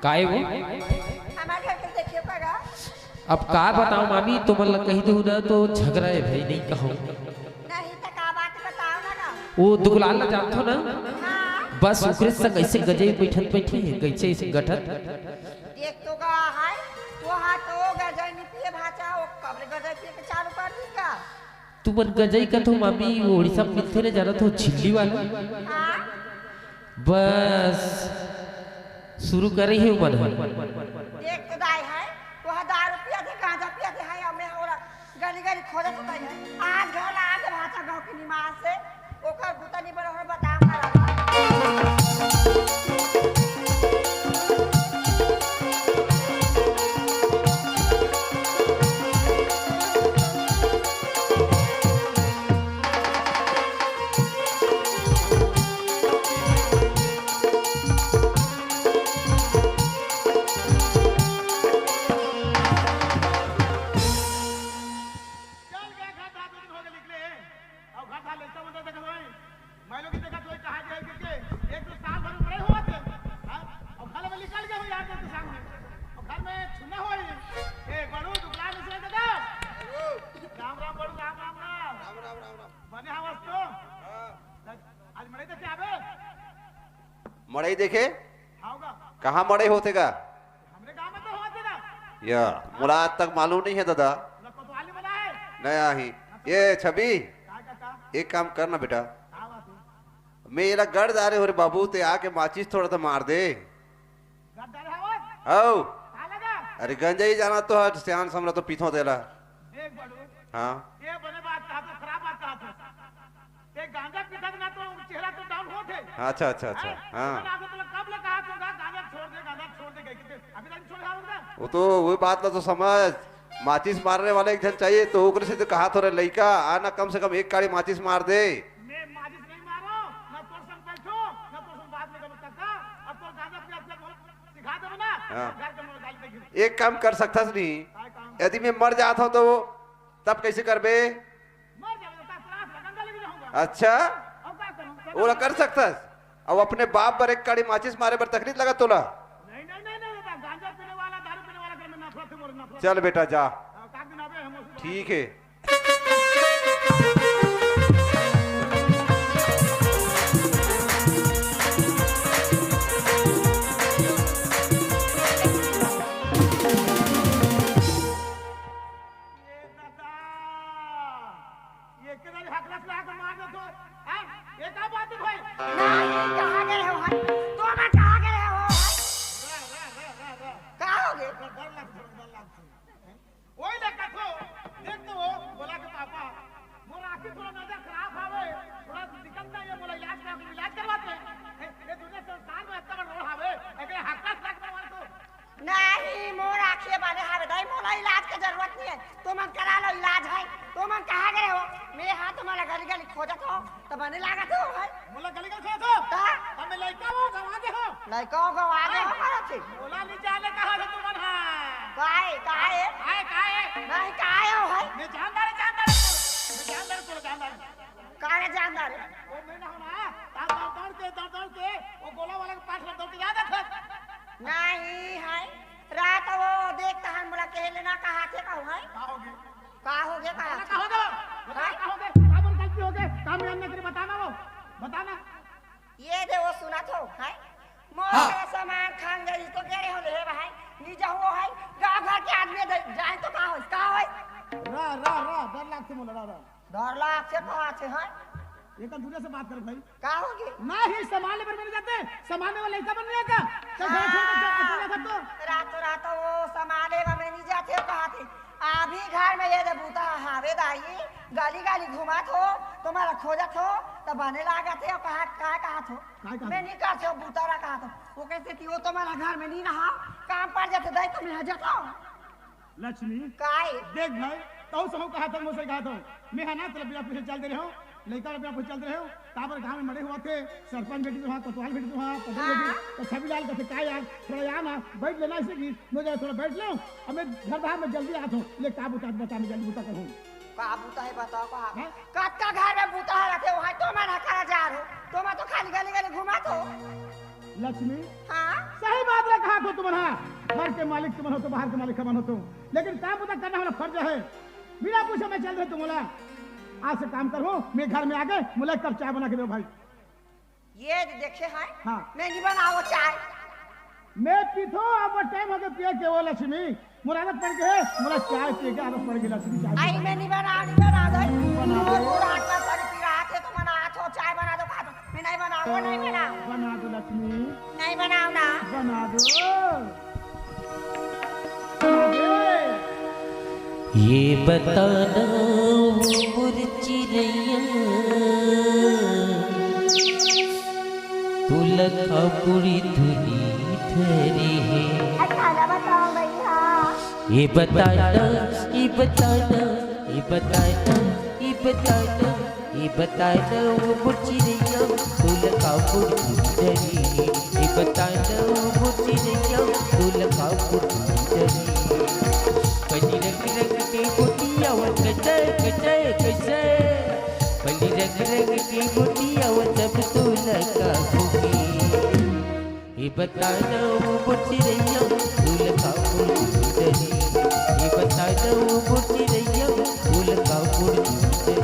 काहे वो हमारे घर के देखियो कागा अब का बताऊं मामी तो मतलब कही दो ना तो झगड़ा है भाई नहीं कहो नहीं तो का बात बताओ ना का वो दुगलाल ना जानतो ना हां बस ओकरे संग ऐसे गजे बैठन बैठी है कैसे ऐसे गठन देख तो गा है तो हा तो गजय नि पिए भाचा ओ कब गजय पिए के चालू कर दी का तू मन गजई का तो मामी वो उड़ीसा में मिलते ने जाना तो झिल्ली वाला हां बस शुरू करे ही मन देख तो दाई है वो 1000 रुपया दे गांजा पिया दे है हमें और गली गली खोजत होता है आज घर ला के भाचा गांव की निमाज से ओकर गुतनी बरोबर बताओ ना मड़ई देखे कहाँ मड़ई होते का या मुला आज तक मालूम नहीं है दादा नया ही ये छवि एक काम करना बेटा मेरा गढ़ जा रहे हो रे बाबू ते आके माचिस थोड़ा सा मार दे औ अरे गंजाई जाना तो है सियान समरा तो पीछो देला हाँ अच्छा अच्छा अच्छा हाँ वो तो वही बात ना तो समझ माचिस मारने वाले एक जन चाहिए तो ओकरे से तो कहा थोड़ा लड़का आना कम से कम एक काड़ी माचिस मार दे हाँ। एक काम कर सकता नहीं यदि मैं मर जाता हूँ तो तब कैसे कर बे अच्छा वो कर सकता अब अपने बाप पर एक काड़ी माचिस मारे पर तकलीफ लगा तोला चल बेटा जा ठीक है नहीं मोर आंखें बाने हारे दाई मोला इलाज की जरूरत नहीं है तो मन करा लो इलाज है तो मन कहाँ गए हो मेरे हाथ तुम्हारा गली गली खोजत हो तो बने लागत हो भाई मोला गली गली खोजत हो ता हमें लड़का हो गवागे हो लड़का हो आगे हो मारा थी मोला नहीं जाने कहा है तुमन हां काहे नहीं काहे हो भाई मैं जानदार तो जानदार काहे जानदार वो मैं ना होना दौड़ के वो गोला वाला के पास दौड़ के याद है नहीं है रात वो देखता है मुला के लेना कहा थे का है का हो गया का बोल गलती हो गए काम में हमने तेरे बताना ये दे वो सुना तो है मोर सामान खान गई तो गेरे हो ले भाई नीचे हो है गांव घर के आदमी जाए तो का होय रा डर लाग से मोला रा डर लाग से कहा थे है ये तो दूर से बात कर भाई का होगी नहीं संभालने पर मिल जाते संभालने वाला लड़का बन गया का तो घर छोड़ के अकेला कर दो रात वो संभाले में नहीं जाते कहा थे अभी घर में ये दे बूता हावे दाई गाली घुमात हो तुम्हारा खोजत हो तो बने लागत है कहा थो मैं नहीं करते हो बूतारा कहा थो वो कहते थी वो तुम्हारा घर में नहीं रहा काम पर जाते दाई तुम यहाँ जाता लक्ष्मी काय देख भाई तो सब कहा था मुझसे कहा था मैं है ना तेरे बिना पीछे चलते रहो लड़का रुपया पीछे चलते रहो तापर गांव में मरे हुआ थे सरपंच बेटी वहां कोतवाल बेटी वहां पटेल बेटी तो छवि लाल कहते का यार थोड़ा यहाँ ना बैठ लेना इसे कि मुझे थोड़ा बैठ लो अब मैं घर बाहर में जल्दी आता हूँ ले का बता मैं जल्दी बता कहूँ का बूता है बताओ कहा कत्ता घर में बूता है रहते वहां तो मैं ना करा जा रहा हूं तो मैं तो खाली गली घुमा तो लक्ष्मी हां सही बात रे कहा तो तुम घर के मालिक तुम हो तो बाहर के मालिक हम हो तो, लेकिन काम पता करना हमारा फर्ज है। बिना पूछे मैं चल रहे तुम बोला आज से काम करो, मैं घर में आ गए मुझे कब चाय बना के दो भाई। ये देखे हैं हाँ। मैं नहीं बनाओ चाय मैं पीथो अब टाइम हो गया पिए के वो लक्ष्मी मुरादत पड़ गए मुरा चाय पी के आदत पड़ गई लक्ष्मी चाय आई मैं नहीं बना दे बना दे। रात का सारी पी रहा थे तो मना तो चाय बना दो खा दो। मैं नहीं बनाऊं नहीं बनाऊं बना दो लक्ष्मी नहीं बनाऊं ना बना दो ये बताना मुरचिरैया तू लखा पूरी धुनी ठहरी है। खाना बताओ भैया ये बताना ये बताना ये बताना ये बताना ये बताना वो मुरचिरैया तू लखा पूरी धुनी ठहरी है। ये बताना वो मुरचिरैया तू लखा पूरी धुनी ठहरी है। पली रंग रंग की बुटिया वो कैसे कैसे कैसे पली रंग रंग की बुटिया वो सब तू लगा होगी। ये बताना वो मुरचिरैया तू लगा पूरी धुनी ये बताना वो मुरचिरैया तू लगा पूरी धुनी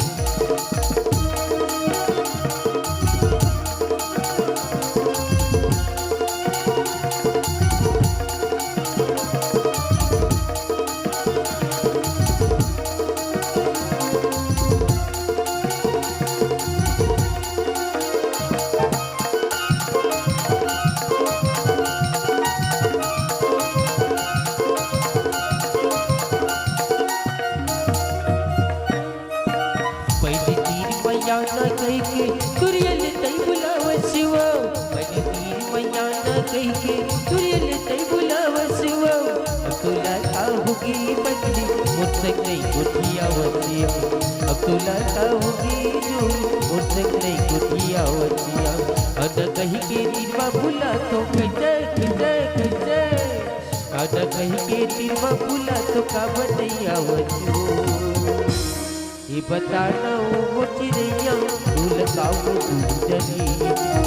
कहीं के तिरवा भूला तो कैसे कैसे कैसे आजा कहीं के तिरवा भूला तो का बतैया वजो। ये बताना वो मुरचिरैया तू लगा वो डूबी।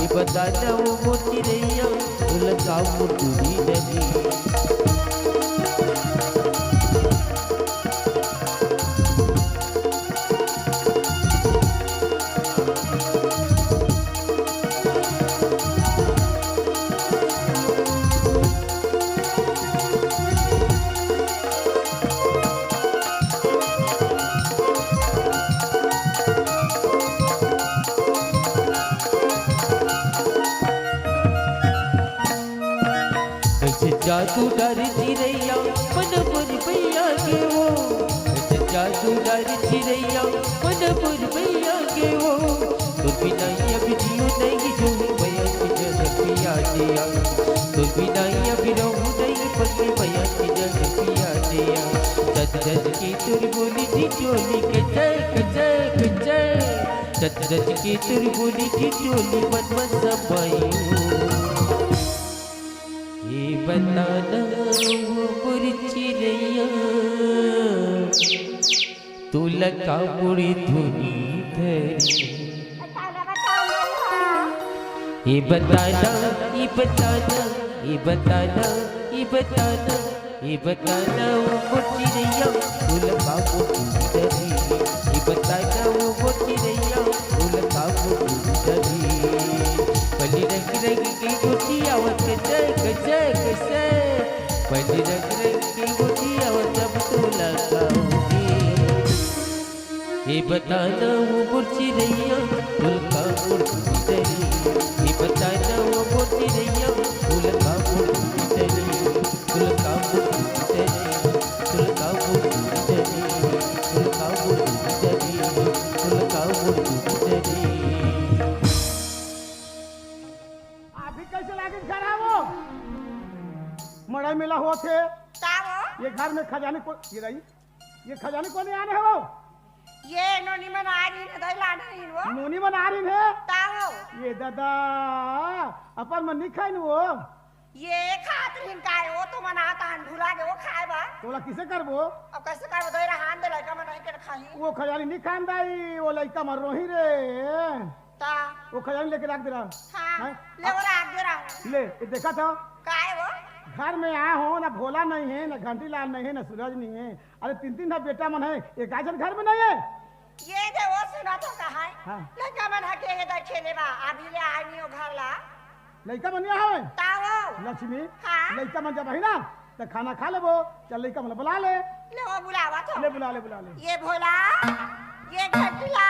ये बताना वो मुरचिरैया तू लगा वो डूबी डली। जादू डर चिरैया मन पुर भैया के वो जादू डर चिरैया मन पुर भैया के वो तो बिना अभी जियो नहीं जो भैया की जन पिया दिया तो बिना अभी रहूं नहीं पति भैया की जन पिया दिया सच सच की तुर बोली थी चोली कैसे कैसे कैसे सच सच की तुर बोली थी चोली मन मन समाई। ये बताना वो मुरचिरैया तू लगा पूरी धुनी धरी। ये बताना ये बताना ये बताना ये बताना ये बताना वो मुरचिरैया तू लगा पूरी धरी। ये बताना वो मुरचिरैया तू लगा पूरी धरी। पली रंग रंग की बुटिया वो कैसे कैसे कैसे पली रंग रंग की बुटिया वो सब तो लगाओगे। ये बताना वो मुरचिरैया तू लगा पूरी धरी। ये बताना वो मुरचिरैया तू लगा पूरी धरी। तू लगा पूरी धरी तू लगा पूरी धरी तू लगा पूरी धरी तू लगा पूरी धरी। कैसे लागे घर आवो मड़ाई मिला हुआ थे ये घर में खजाने को ये रही ये खजाने को नहीं आने हो ये नोनी मन आ रही है दई लाने नहीं वो नोनी मन आ रही है ताओ ये दादा अपन मन नहीं खाई वो ये खात हिनकाय वो तो मन आता हन भुला के वो खाए बा तोला किसे करबो अब कैसे करबो दई रहान दे लड़का मन नहीं के खाई वो खजानी नहीं खान दाई वो लड़का मर रोही रे ता वो खजानी लेके रख दे रहा हां ले वो रख दे रहा ले ये देखा था काय वो घर में आया हो ना भोला नहीं है ना घंटी लाल नहीं है ना सूरज नहीं है। अरे तीन तीन बेटा मन है, एक गाजर घर में नहीं है। ये जे वो सुना तो कहा हाँ। लड़का मन हके ये दक्षे लेवा अभी ले आई नहीं घर ला लड़का बनिया है ताओ लक्ष्मी। हाँ। लड़का मन जब है ना तो खाना खा लेबो। चल लड़का बुला ले। ले वो बुलावा तो ले बुला ले बुला ले। ये भोला ये घंटीला